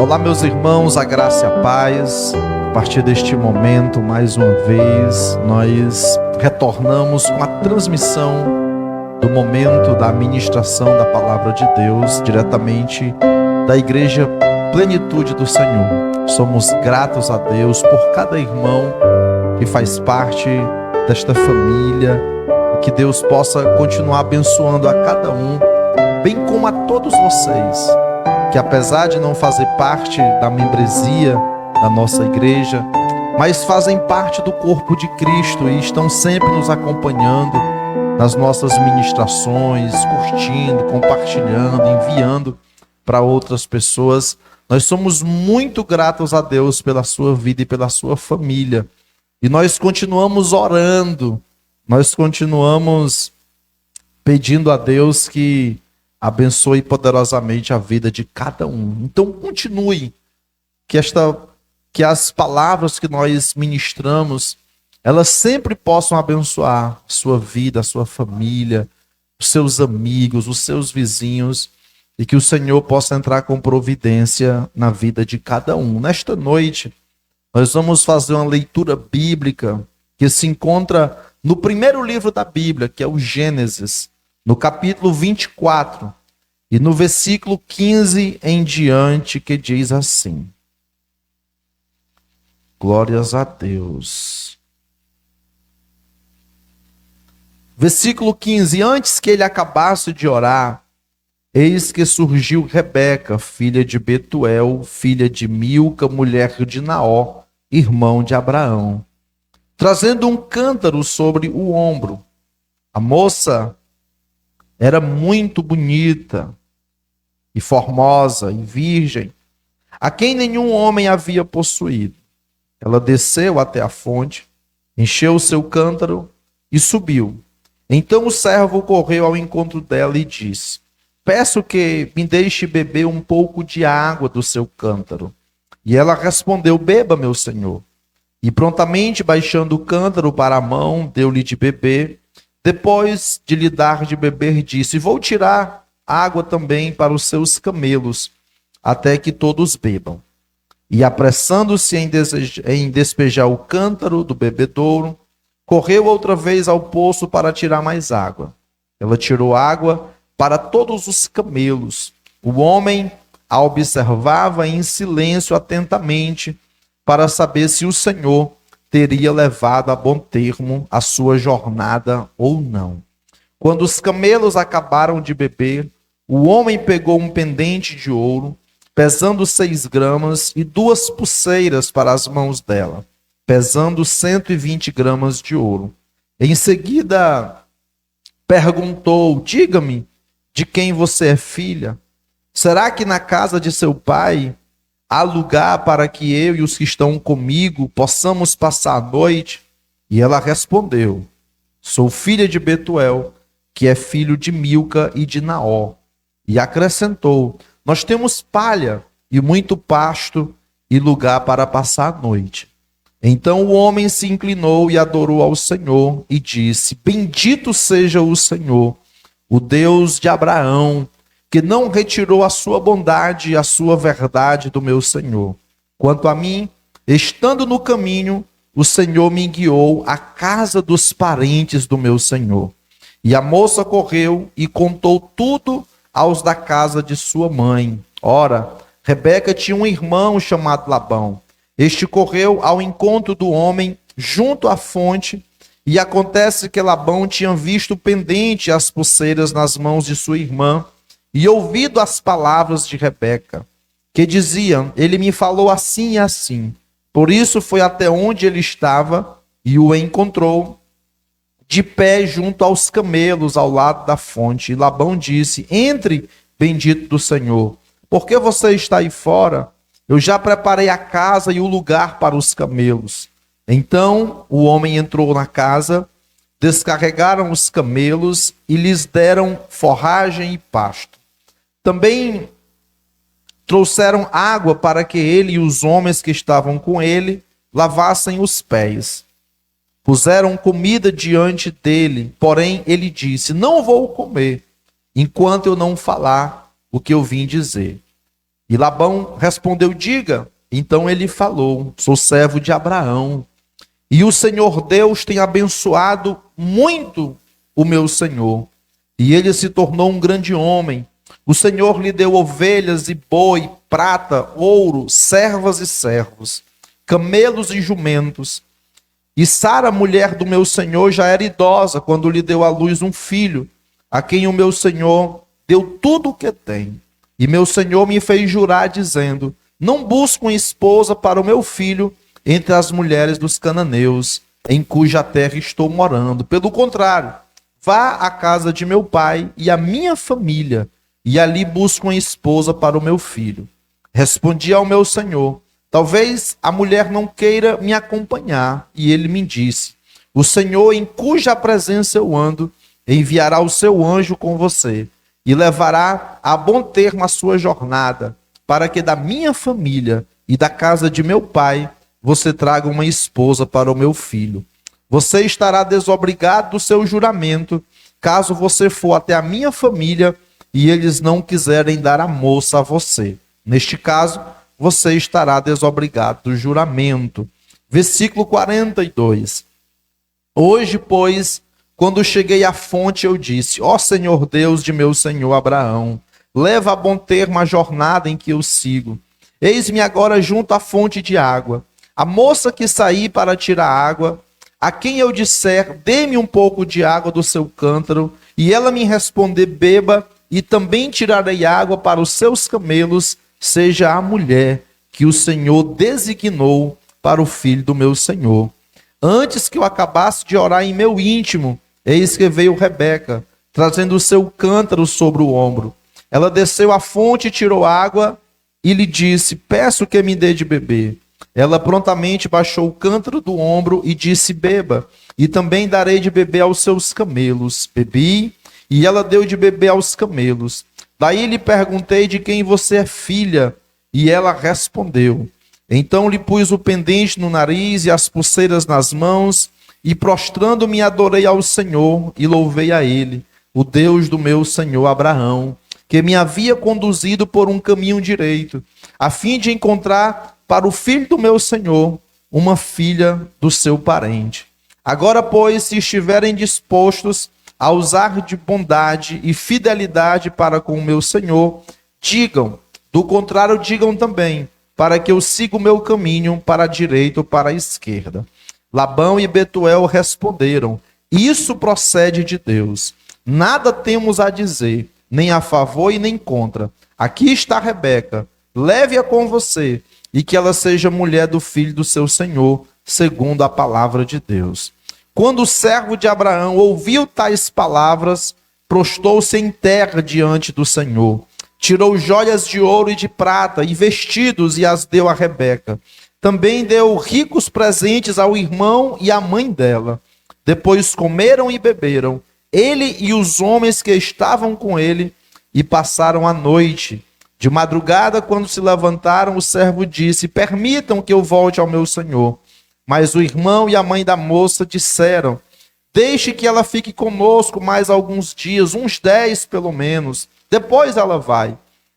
Olá, meus irmãos, a graça e a paz. A partir deste momento, mais uma vez, nós retornamos com a transmissão do momento da ministração da Palavra de Deus, diretamente da Igreja Plenitude do Senhor. Somos gratos a Deus por cada irmão que faz parte desta família, e que Deus possa continuar abençoando a cada um, bem como a todos vocês, que apesar de não fazer parte da membresia da nossa igreja, mas fazem parte do corpo de Cristo e estão sempre nos acompanhando nas nossas ministrações, curtindo, compartilhando, enviando para outras pessoas. Nós somos muito gratos a Deus pela sua vida e pela sua família. E nós continuamos orando, nós continuamos pedindo a Deus que abençoe poderosamente a vida de cada um. Então continue, que as palavras que nós ministramos, elas sempre possam abençoar a sua vida, a sua família, os seus amigos, os seus vizinhos, e que o Senhor possa entrar com providência na vida de cada um. Nesta noite, nós vamos fazer uma leitura bíblica que se encontra no primeiro livro da Bíblia, que é o Gênesis, no capítulo 24, e no versículo 15 em diante, que diz assim: glórias a Deus. Versículo 15: antes que ele acabasse de orar, eis que surgiu Rebeca, filha de Betuel, filha de Milca, mulher de Naó, irmão de Abraão, trazendo um cântaro sobre o ombro. A moça era muito bonita e formosa e virgem, a quem nenhum homem havia possuído. Ela desceu até a fonte, encheu o seu cântaro e subiu. Então o servo correu ao encontro dela e disse: peço que me deixe beber um pouco de água do seu cântaro. E ela respondeu: beba, meu senhor. E prontamente, baixando o cântaro para a mão, deu-lhe de beber. Depois de lhe dar de beber, disse: vou tirar água também para os seus camelos, até que todos bebam. E apressando-se em despejar o cântaro do bebedouro, correu outra vez ao poço para tirar mais água. Ela tirou água para todos os camelos. O homem a observava em silêncio atentamente, para saber se o Senhor teria levado a bom termo a sua jornada ou não. Quando os camelos acabaram de beber, o homem pegou um pendente de ouro, pesando 6 gramas, e 2 pulseiras para as mãos dela, pesando 120 gramas de ouro. Em seguida, perguntou: diga-me, de quem você é filha? Será que na casa de seu pai há lugar para que eu e os que estão comigo possamos passar a noite? E ela respondeu: sou filha de Betuel, que é filho de Milca e de Naó. E acrescentou: nós temos palha e muito pasto e lugar para passar a noite. Então o homem se inclinou e adorou ao Senhor e disse: bendito seja o Senhor, o Deus de Abraão, que não retirou a sua bondade e a sua verdade do meu senhor. Quanto a mim, estando no caminho, o Senhor me guiou à casa dos parentes do meu senhor. E a moça correu e contou tudo aos da casa de sua mãe. Ora, Rebeca tinha um irmão chamado Labão. Este correu ao encontro do homem junto à fonte, e acontece que Labão tinha visto o pendente e as pulseiras nas mãos de sua irmã, e ouvido as palavras de Rebeca, que diziam: ele me falou assim e assim. Por isso foi até onde ele estava e o encontrou de pé junto aos camelos ao lado da fonte. E Labão disse: entre, bendito do Senhor, por que você está aí fora? Eu já preparei a casa e o lugar para os camelos. Então o homem entrou na casa, descarregaram os camelos e lhes deram forragem e pasto. Também trouxeram água para que ele e os homens que estavam com ele lavassem os pés. Puseram comida diante dele, porém ele disse: não vou comer, enquanto eu não falar o que eu vim dizer. E Labão respondeu: diga. Então ele falou: sou servo de Abraão. E o Senhor Deus tem abençoado muito o meu senhor. E ele se tornou um grande homem. O Senhor lhe deu ovelhas e boi, prata, ouro, servas e servos, camelos e jumentos. E Sara, mulher do meu senhor, já era idosa quando lhe deu à luz um filho, a quem o meu senhor deu tudo o que tem. E meu senhor me fez jurar, dizendo: não busco uma esposa para o meu filho entre as mulheres dos cananeus, em cuja terra estou morando. Pelo contrário, vá à casa de meu pai e à minha família, e ali busco uma esposa para o meu filho. Respondi ao meu senhor: talvez a mulher não queira me acompanhar. E ele me disse: o Senhor, em cuja presença eu ando, enviará o seu anjo com você, e levará a bom termo a sua jornada, para que da minha família e da casa de meu pai você traga uma esposa para o meu filho. Você estará desobrigado do seu juramento, caso você for até a minha família e eles não quiserem dar a moça a você. Neste caso, você estará desobrigado do juramento. Versículo 42. Hoje, pois, quando cheguei à fonte, eu disse: ó Senhor Deus de meu senhor Abraão, leva a bom termo a jornada em que eu sigo. Eis-me agora junto à fonte de água. A moça que saí para tirar água, a quem eu disser: dê-me um pouco de água do seu cântaro, e ela me responder: beba, e também tirarei água para os seus camelos, seja a mulher que o Senhor designou para o filho do meu senhor. Antes que eu acabasse de orar em meu íntimo, eis que veio Rebeca, trazendo o seu cântaro sobre o ombro. Ela desceu à fonte e tirou água, e lhe disse: peço que me dê de beber. Ela prontamente baixou o cântaro do ombro e disse: beba, e também darei de beber aos seus camelos. Bebi, e ela deu de beber aos camelos. Daí lhe perguntei: de quem você é filha? E ela respondeu. Então lhe pus o pendente no nariz e as pulseiras nas mãos, e prostrando-me adorei ao Senhor e louvei a ele, o Deus do meu senhor Abraão, que me havia conduzido por um caminho direito, a fim de encontrar para o filho do meu senhor uma filha do seu parente. Agora, pois, se estiverem dispostos a usar de bondade e fidelidade para com o meu senhor, digam; do contrário, digam também, para que eu siga o meu caminho para a direita ou para a esquerda. Labão e Betuel responderam: isso procede de Deus. Nada temos a dizer, nem a favor e nem contra. Aqui está Rebeca, leve-a com você, e que ela seja mulher do filho do seu senhor, segundo a palavra de Deus. Quando o servo de Abraão ouviu tais palavras, prostrou-se em terra diante do Senhor. Tirou joias de ouro e de prata e vestidos e as deu a Rebeca. Também deu ricos presentes ao irmão e à mãe dela. Depois comeram e beberam, ele e os homens que estavam com ele, e passaram a noite. De madrugada, quando se levantaram, o servo disse: permitam que eu volte ao meu senhor. Mas o irmão e a mãe da moça disseram: deixe que ela fique conosco mais alguns dias, uns 10 pelo menos, depois ela vai.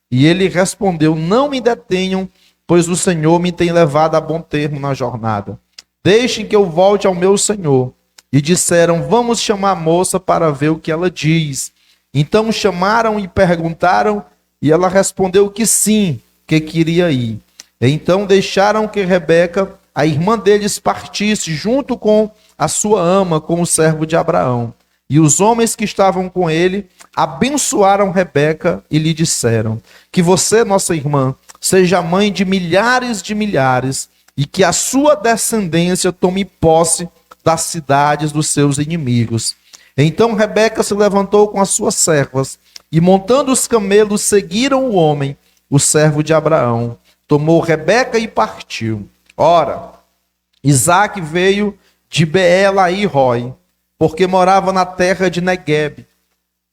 E ele respondeu: não me detenham, pois o Senhor me tem levado a bom termo na jornada. Deixem que eu volte ao meu senhor. E disseram: vamos chamar a moça para ver o que ela diz. Então chamaram e perguntaram, e ela respondeu que sim, que queria ir. Então deixaram que Rebeca, a irmã deles, partisse junto com a sua ama, com o servo de Abraão. E os homens que estavam com ele abençoaram Rebeca e lhe disseram: que você, nossa irmã, seja mãe de milhares, e que a sua descendência tome posse das cidades dos seus inimigos. Então Rebeca se levantou com as suas servas, e montando os camelos, seguiram o homem, o servo de Abraão. Tomou Rebeca e partiu. Ora, Isaque veio de Beer-lahai-roi, porque morava na terra de Neguebe.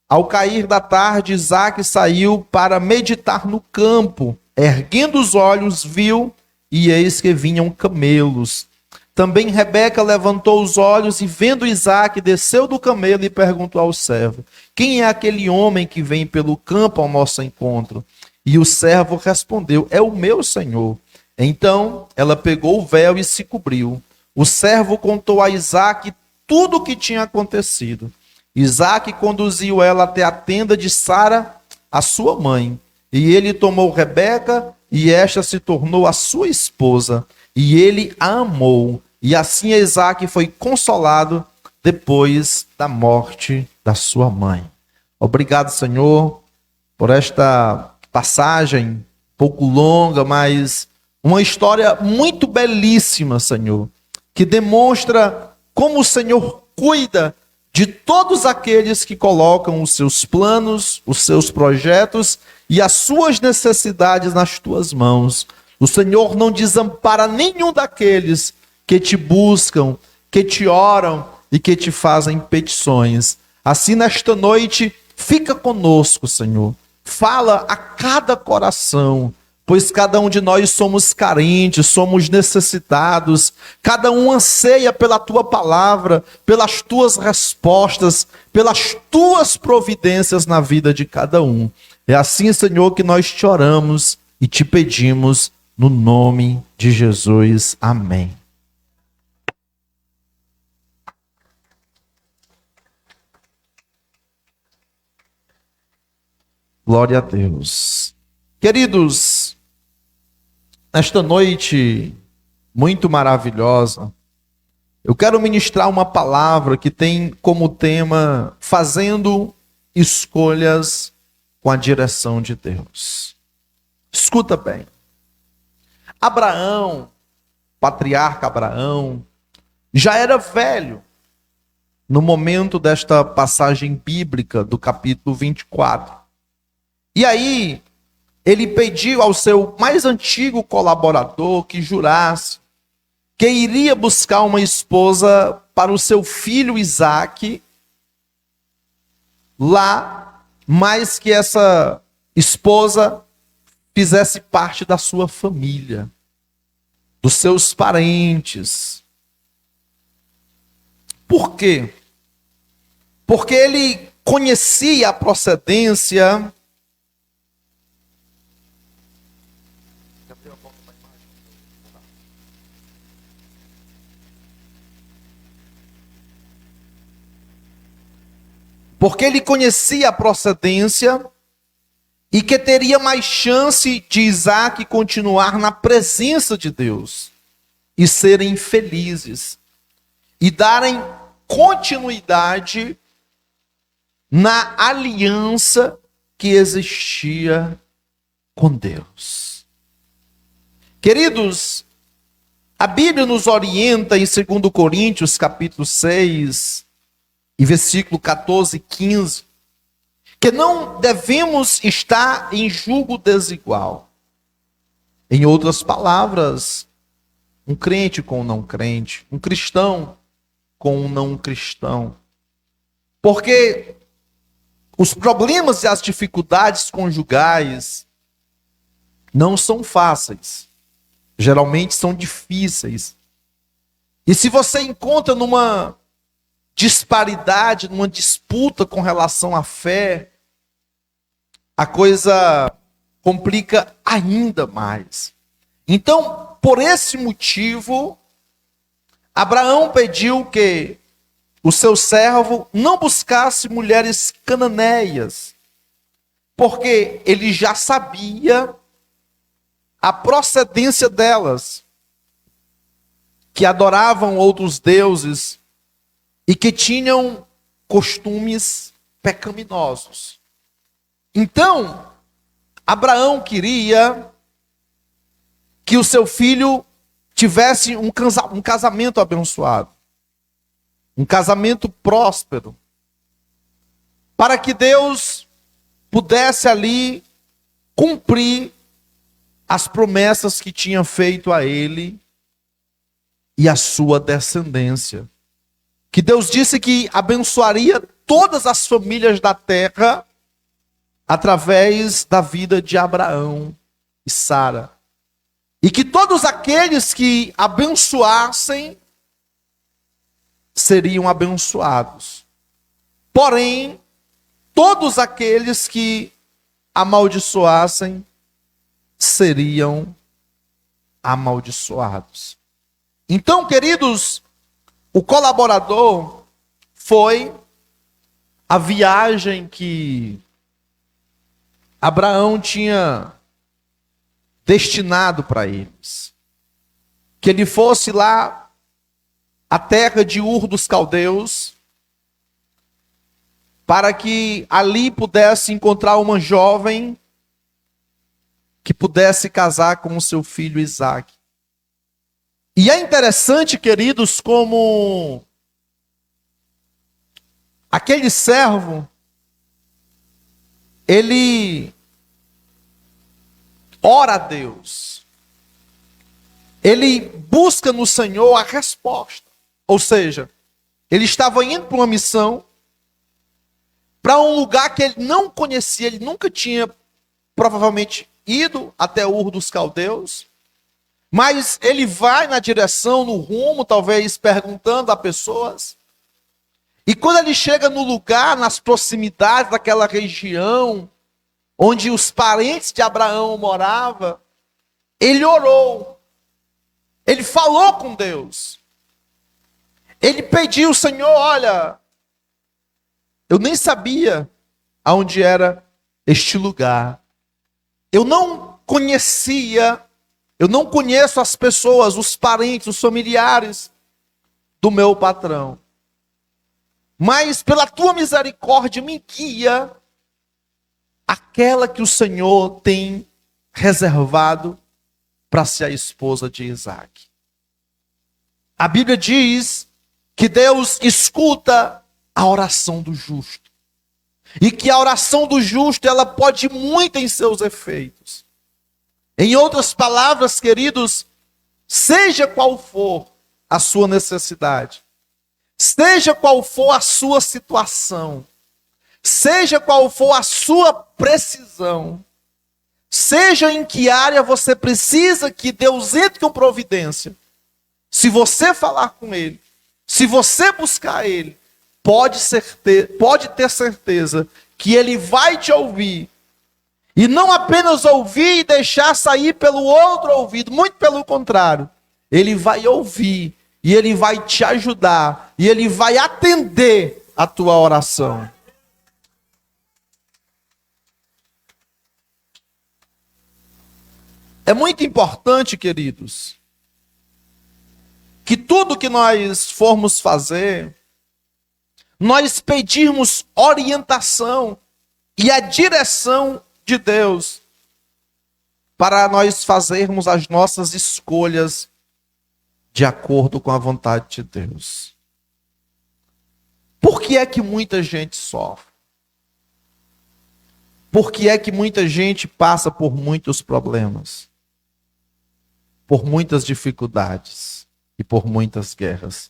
Ao cair da tarde, Isaque saiu para meditar no campo. Erguendo os olhos, viu, e eis que vinham camelos. Também Rebeca levantou os olhos e, vendo Isaque, desceu do camelo e perguntou ao servo: quem é aquele homem que vem pelo campo ao nosso encontro? E o servo respondeu: é o meu senhor. Então ela pegou o véu e se cobriu. O servo contou a Isaque tudo o que tinha acontecido. Isaque conduziu ela até a tenda de Sara, a sua mãe. E ele tomou Rebeca, e esta se tornou a sua esposa. E ele a amou. E assim Isaque foi consolado depois da morte da sua mãe. Obrigado, Senhor, por esta passagem pouco longa, mas uma história muito belíssima, Senhor, que demonstra como o Senhor cuida de todos aqueles que colocam os seus planos, os seus projetos e as suas necessidades nas tuas mãos. O Senhor não desampara nenhum daqueles que te buscam, que te oram e que te fazem petições. Assim, nesta noite, fica conosco, Senhor. Fala a cada coração, pois cada um de nós somos carentes, somos necessitados. Cada um anseia pela tua palavra, pelas tuas respostas, pelas tuas providências na vida de cada um. É assim, Senhor, que nós te oramos e te pedimos no nome de Jesus. Amém. Glória a Deus. Queridos, nesta noite muito maravilhosa, eu quero ministrar uma palavra que tem como tema fazendo escolhas com a direção de Deus. Escuta bem. Abraão, patriarca Abraão, já era velho no momento desta passagem bíblica do capítulo 24. E aí, ele pediu ao seu mais antigo colaborador que jurasse que iria buscar uma esposa para o seu filho Isaque lá, mas que essa esposa fizesse parte da sua família, dos seus parentes. Por quê? Porque ele conhecia a procedência e que teria mais chance de Isaque continuar na presença de Deus e serem felizes e darem continuidade na aliança que existia com Deus. Queridos, a Bíblia nos orienta em 2 Coríntios, capítulo 6, e versículo 14 e 15, que não devemos estar em julgo desigual. Em outras palavras, um crente com um não crente, um cristão com um não cristão. Porque os problemas e as dificuldades conjugais não são fáceis. Geralmente são difíceis. E se você encontra numa disparidade, numa disputa com relação à fé, a coisa complica ainda mais. Então, por esse motivo, Abraão pediu que o seu servo não buscasse mulheres cananeias, porque ele já sabia a procedência delas, que adoravam outros deuses e que tinham costumes pecaminosos. Então, Abraão queria que o seu filho tivesse um casamento abençoado, um casamento próspero, para que Deus pudesse ali cumprir as promessas que tinha feito a ele e a sua descendência. Que Deus disse que abençoaria todas as famílias da terra através da vida de Abraão e Sara. E que todos aqueles que abençoassem seriam abençoados. Porém, todos aqueles que amaldiçoassem seriam amaldiçoados. Então, queridos, o colaborador foi a viagem que Abraão tinha destinado para eles. Que ele fosse lá à terra de Ur dos Caldeus, para que ali pudesse encontrar uma jovem que pudesse casar com o seu filho Isaque. E é interessante, queridos, como aquele servo, ele ora a Deus. Ele busca no Senhor a resposta. Ou seja, ele estava indo para uma missão, para um lugar que ele não conhecia, ele nunca tinha provavelmente ido até Ur dos Caldeus, mas ele vai na direção, no rumo, talvez perguntando a pessoas. E quando ele chega no lugar, nas proximidades daquela região, onde os parentes de Abraão moravam, ele orou. Ele falou com Deus. Ele pediu, Senhor, olha, eu nem sabia aonde era este lugar. Eu não conhecia, eu não conheço as pessoas, os parentes, os familiares do meu patrão. Mas pela tua misericórdia me guia aquela que o Senhor tem reservado para ser a esposa de Isaque. A Bíblia diz que Deus escuta a oração do justo. E que a oração do justo, ela pode ir muito em seus efeitos. Em outras palavras, queridos, seja qual for a sua necessidade, seja qual for a sua situação, seja qual for a sua precisão, seja em que área você precisa que Deus entre com providência, se você falar com Ele, se você buscar Ele, pode ter certeza que Ele vai te ouvir. E não apenas ouvir e deixar sair pelo outro ouvido, muito pelo contrário. Ele vai ouvir e Ele vai te ajudar e Ele vai atender a tua oração. É muito importante, queridos, que tudo que nós formos fazer, nós pedirmos orientação e a direção de Deus para nós fazermos as nossas escolhas de acordo com a vontade de Deus. Por que é que muita gente sofre? Por que é que muita gente passa por muitos problemas? Por muitas dificuldades e por muitas guerras?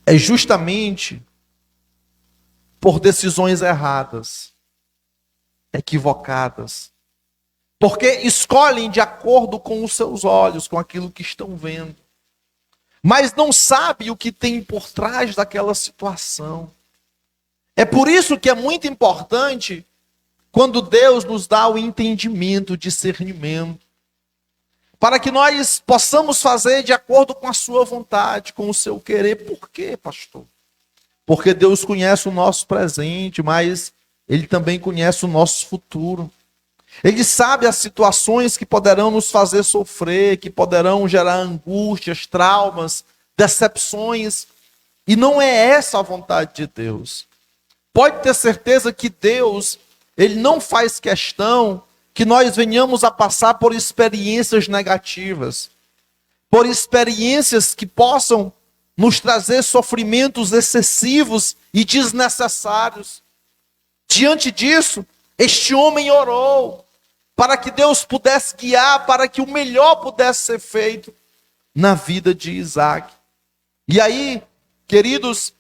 É justamente por decisões erradas, equivocadas, porque escolhem de acordo com os seus olhos, com aquilo que estão vendo, mas não sabem o que tem por trás daquela situação. É por isso que é muito importante quando Deus nos dá o entendimento, o discernimento, para que nós possamos fazer de acordo com a sua vontade, com o seu querer. Por quê, pastor? Porque Deus conhece o nosso presente, mas Ele também conhece o nosso futuro. Ele sabe as situações que poderão nos fazer sofrer, que poderão gerar angústias, traumas, decepções. E não é essa a vontade de Deus. Pode ter certeza que Deus, Ele não faz questão que nós venhamos a passar por experiências negativas, por experiências que possam nos trazer sofrimentos excessivos e desnecessários. Diante disso, este homem orou para que Deus pudesse guiar, para que o melhor pudesse ser feito na vida de Isaque. E aí, queridos,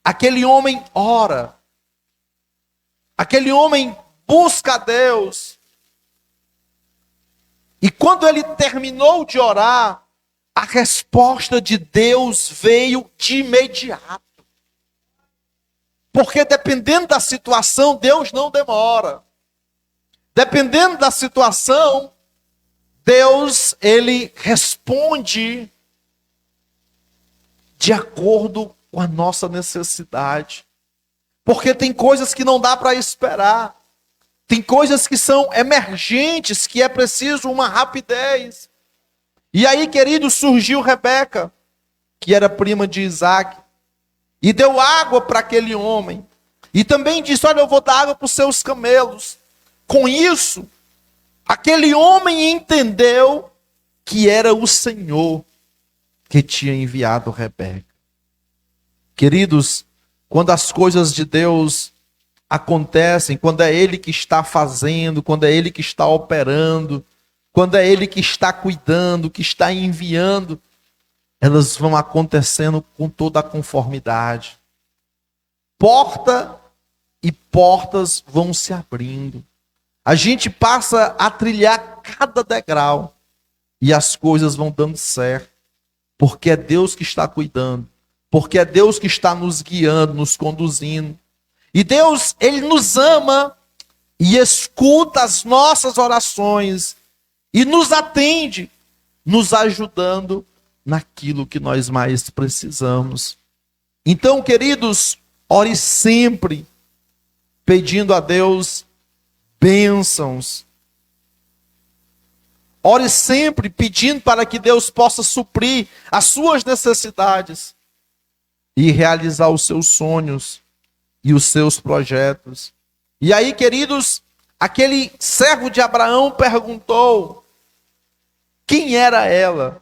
aquele homem ora, aquele homem busca a Deus, e quando ele terminou de orar, a resposta de Deus veio de imediato. Porque dependendo da situação, Deus não demora. Dependendo da situação, Deus, ele responde de acordo com a nossa necessidade. Porque tem coisas que não dá para esperar. Tem coisas que são emergentes, que é preciso uma rapidez. E aí, querido, surgiu Rebeca, que era prima de Isaac, e deu água para aquele homem. E também disse, olha, eu vou dar água para os seus camelos. Com isso, aquele homem entendeu que era o Senhor que tinha enviado Rebeca. Queridos, quando as coisas de Deus acontecem, quando é Ele que está fazendo, quando é Ele que está operando, quando é Ele que está cuidando, que está enviando, elas vão acontecendo com toda a conformidade. Porta e portas vão se abrindo. A gente passa a trilhar cada degrau e as coisas vão dando certo, porque é Deus que está cuidando, porque é Deus que está nos guiando, nos conduzindo. E Deus, Ele nos ama e escuta as nossas orações e nos atende, nos ajudando naquilo que nós mais precisamos. Então, queridos, ore sempre pedindo a Deus bênçãos. Ore sempre pedindo para que Deus possa suprir as suas necessidades e realizar os seus sonhos e os seus projetos. E aí, queridos, aquele servo de Abraão perguntou quem era ela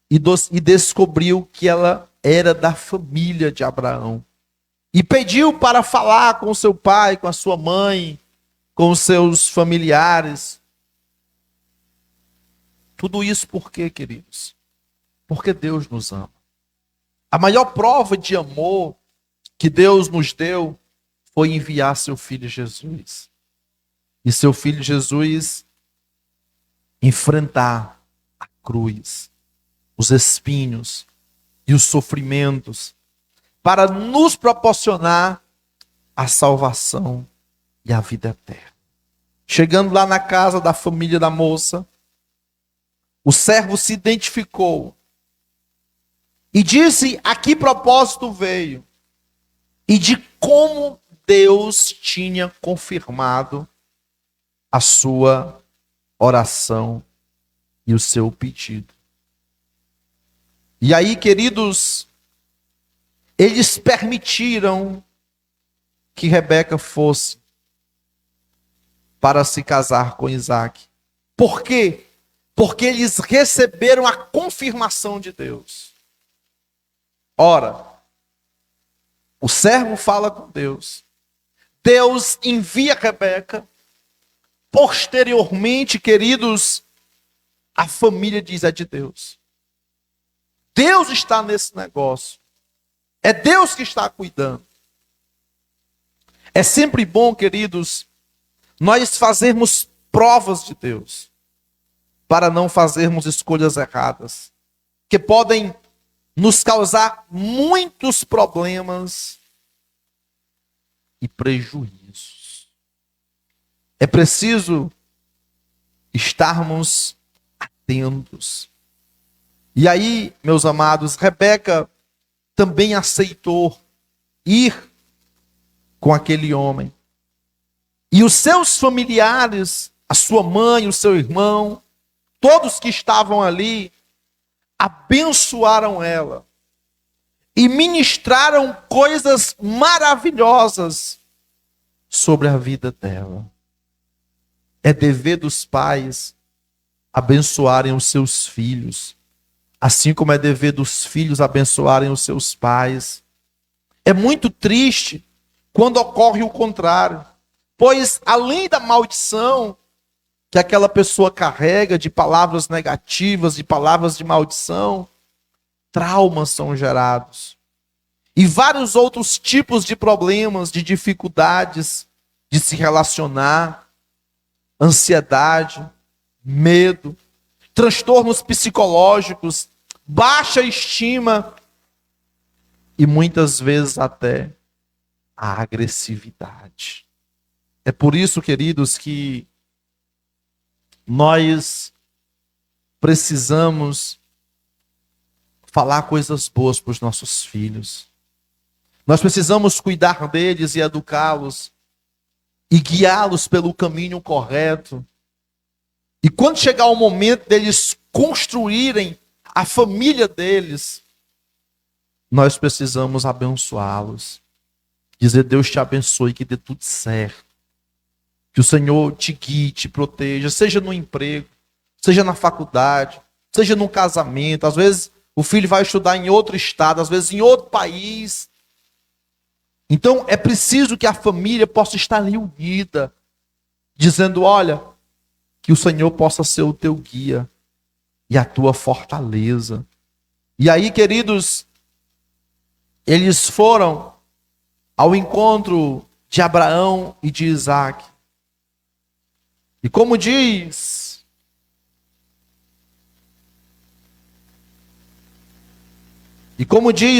e descobriu que ela era da família de Abraão. E pediu para falar com seu pai, com a sua mãe, com os seus familiares. Tudo isso por quê, queridos? Porque Deus nos ama. A maior prova de amor que Deus nos deu foi enviar seu Filho Jesus. E seu Filho Jesus enfrentar a cruz, os espinhos e os sofrimentos, para nos proporcionar a salvação e a vida eterna. Chegando lá na casa da família da moça, o servo se identificou e disse a que propósito veio e de como Deus tinha confirmado a sua oração e o seu pedido. E aí, queridos, eles permitiram que Rebeca fosse para se casar com Isaac. Por quê? Porque eles receberam a confirmação de Deus. Ora, o servo fala com Deus. Deus envia Rebeca. Posteriormente, queridos, a família diz é de Deus. Deus está nesse negócio. É Deus que está cuidando. É sempre bom, queridos, nós fazermos provas de Deus, para não fazermos escolhas erradas, que podem nos causar muitos problemas e prejuízos. É preciso estarmos atentos. E aí, meus amados, Rebeca também aceitou ir com aquele homem. E os seus familiares, a sua mãe, o seu irmão, todos que estavam ali, abençoaram ela e ministraram coisas maravilhosas sobre a vida dela. É dever dos pais abençoarem os seus filhos, assim como é dever dos filhos abençoarem os seus pais. É muito triste quando ocorre o contrário, pois além da maldição que aquela pessoa carrega de palavras negativas, de palavras de maldição, traumas são gerados. E vários outros tipos de problemas, de dificuldades de se relacionar, ansiedade, medo, transtornos psicológicos, baixa estima e muitas vezes até a agressividade. É por isso, queridos, que Nós precisamos falar coisas boas para os nossos filhos. Nós precisamos cuidar deles e educá-los e guiá-los pelo caminho correto. E quando chegar o momento deles construírem a família deles, nós precisamos abençoá-los. Dizer: Deus te abençoe, que dê tudo certo. Que o Senhor te guie, te proteja, seja no emprego, seja na faculdade, seja no casamento. Às vezes o filho vai estudar em outro estado, às vezes em outro país. Então é preciso que a família possa estar ali unida, dizendo: olha, que o Senhor possa ser o teu guia e a tua fortaleza. E aí, queridos, eles foram ao encontro de Abraão e de Isaac. E como diz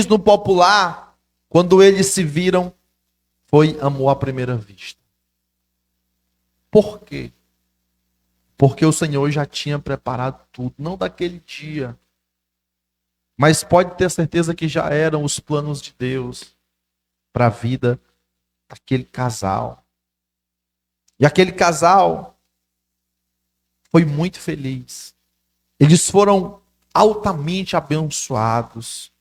no popular, quando eles se viram, foi amor à primeira vista. Por quê? Porque o Senhor já tinha preparado tudo, não daquele dia, mas pode ter certeza que já eram os planos de Deus para a vida daquele casal. E aquele casal foi muito feliz. Eles foram altamente abençoados.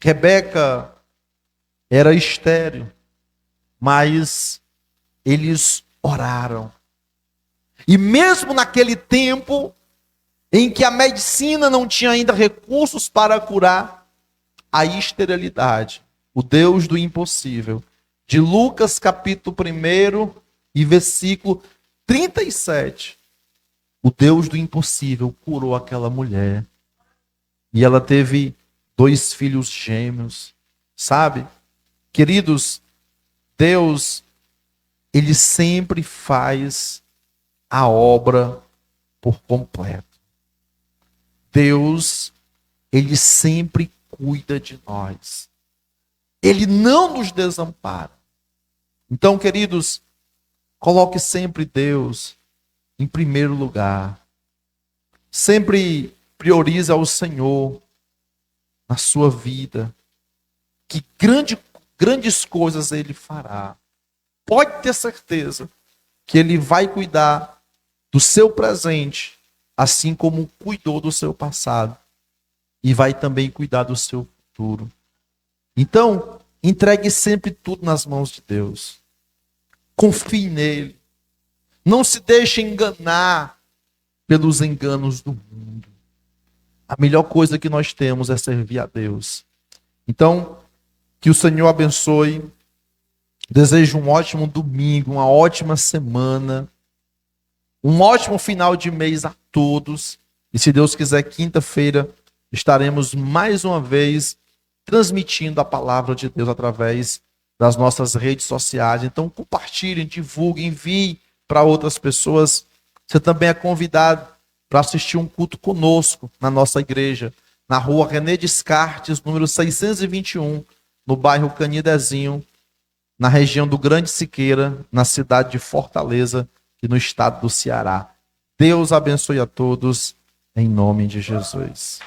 Rebeca era estéril, mas eles oraram. E mesmo naquele tempo em que a medicina não tinha ainda recursos para curar a esterilidade, o Deus do impossível, de Lucas capítulo 1 e versículo 37, o Deus do impossível curou aquela mulher. E ela teve 2 filhos gêmeos. Sabe? Queridos, Deus, Ele sempre faz a obra por completo. Deus, Ele sempre cuida de nós. Ele não nos desampara. Então, queridos, coloque sempre Deus em primeiro lugar. Sempre priorize ao Senhor na sua vida. Que grandes coisas Ele fará. Pode ter certeza que Ele vai cuidar do seu presente, assim como cuidou do seu passado. E vai também cuidar do seu futuro. Então, entregue sempre tudo nas mãos de Deus. Confie nele. Não se deixe enganar pelos enganos do mundo. A melhor coisa que nós temos é servir a Deus. Então, que o Senhor abençoe. Desejo um ótimo domingo, uma ótima semana, um ótimo final de mês a todos. E se Deus quiser, quinta-feira estaremos mais uma vez transmitindo a palavra de Deus através das nossas redes sociais. Então compartilhem, divulguem, enviem para outras pessoas. Você também é convidado para assistir um culto conosco na nossa igreja, na rua René Descartes, número 621, no bairro Canidezinho, na região do Grande Siqueira, na cidade de Fortaleza e no estado do Ceará. Deus abençoe a todos, em nome de Jesus.